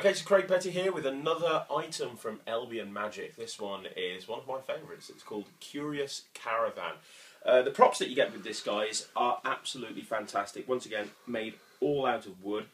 Okay, so Craig Petty here with another item from Albion Magic. This one is one of my favourites. It's called Curious Caravan. The props that you get with this, guys, are absolutely fantastic. Once again, made all out of wood.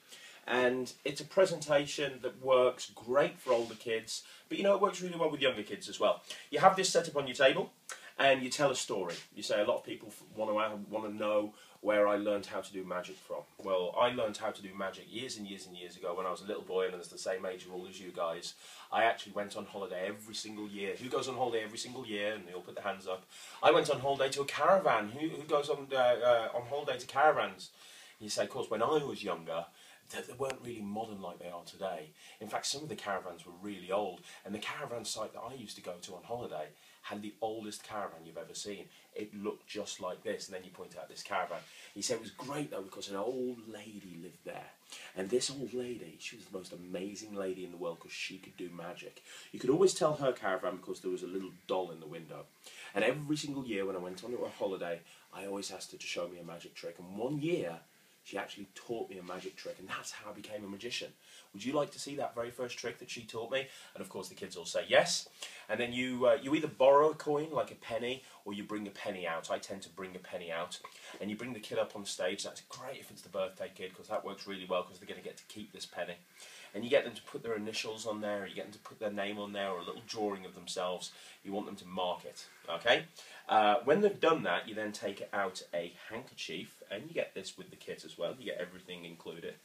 And it's a presentation that works great for older kids, but you know, it works really well with younger kids as well. You have this set up on your table and you tell a story. You say a lot of people want to know where I learned how to do magic from. Well, I learned how to do magic years and years and years ago when I was a little boy, and I was the same age all as you guys. I actually went on holiday every single year. Who goes on holiday every single year? And they all put their hands up. I went on holiday to a caravan. Who goes on holiday to caravans? And you say, of course, when I was younger, they weren't really modern like they are today. In fact, some of the caravans were really old, and the caravan site that I used to go to on holiday had the oldest caravan you've ever seen. It looked just like this, and then you point out this caravan. He said it was great though because an old lady lived there, and this old lady, she was the most amazing lady in the world because she could do magic. You could always tell her caravan because there was a little doll in the window, and every single year when I went on a holiday, I always asked her to show me a magic trick, and one year she actually taught me a magic trick, and that's how I became a magician. Would you like to see that very first trick that she taught me? And of course the kids all say yes. And then you either borrow a coin, like a penny, or you bring a penny out. I tend to bring a penny out. And you bring the kid up on stage. That's great if it's the birthday kid, because that works really well, because they're going to get to keep this penny. And you get them to put their initials on there, or you get them to put their name on there, or a little drawing of themselves. You want them to mark it, okay? When they've done that, you then take out a handkerchief, and you get this with the kit as well. You get everything included.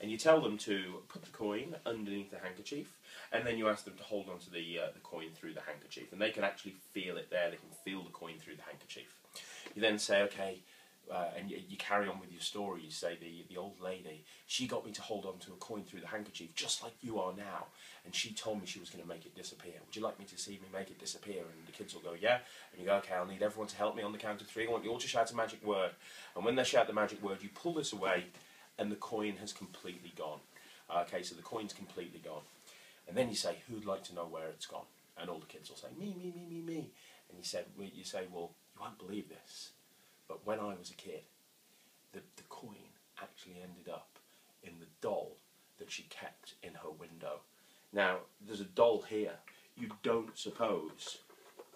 And you tell them to put the coin underneath the handkerchief, and then you ask them to hold onto the coin through the handkerchief. And they can actually feel it there. They can feel the coin through the handkerchief. You then say, okay, and you carry on with your story. You say, the old lady, she got me to hold on to a coin through the handkerchief, just like you are now, and she told me she was going to make it disappear. Would you like me to see me make it disappear? And the kids will go, yeah. And you go, okay, I'll need everyone to help me on the count of 3. I want you all to shout a magic word. And when they shout the magic word, you pull this away, and the coin has completely gone. Okay, so the coin's completely gone. And then you say, who'd like to know where it's gone? And all the kids will say, me, me, me, me, me. And you say, well, you won't believe this, but when I was a kid, the coin actually ended up in the doll that she kept in her window. Now, there's a doll here. You don't suppose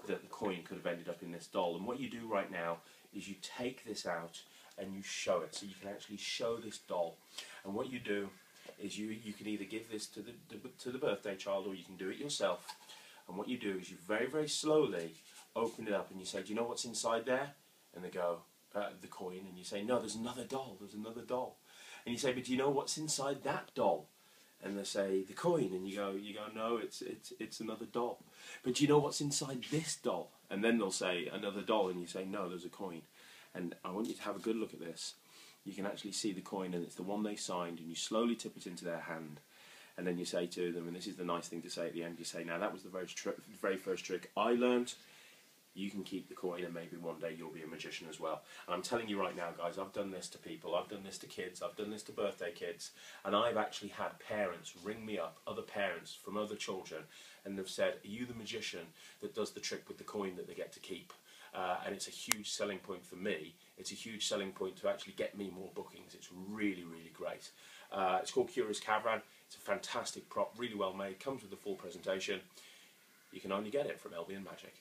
that the coin could have ended up in this doll. And what you do right now is you take this out and you show it. So you can actually show this doll. And what you do is you can either give this to the birthday child, or you can do it yourself. And what you do is you very, very slowly open it up, and you say, do you know what's inside there? And they go, the coin. And you say, no, there's another doll. There's another doll. And you say, but do you know what's inside that doll? And they say, the coin. And you go, no, it's another doll. But do you know what's inside this doll? And then they'll say, another doll. And you say, no, there's a coin. And I want you to have a good look at this. You can actually see the coin, and it's the one they signed, and you slowly tip it into their hand. And then you say to them, and this is the nice thing to say at the end, you say, now that was the very first trick I learned. You can keep the coin, and maybe one day you'll be a magician as well. And I'm telling you right now, guys, I've done this to people, I've done this to kids, I've done this to birthday kids, and I've actually had parents ring me up, other parents from other children, and they've said, are you the magician that does the trick with the coin that they get to keep? And it's a huge selling point for me. It's a huge selling point to actually get me more bookings. It's really, really great. It's called Curious Caravan. It's a fantastic prop, really well made, comes with the full presentation. You can only get it from Albion Magic.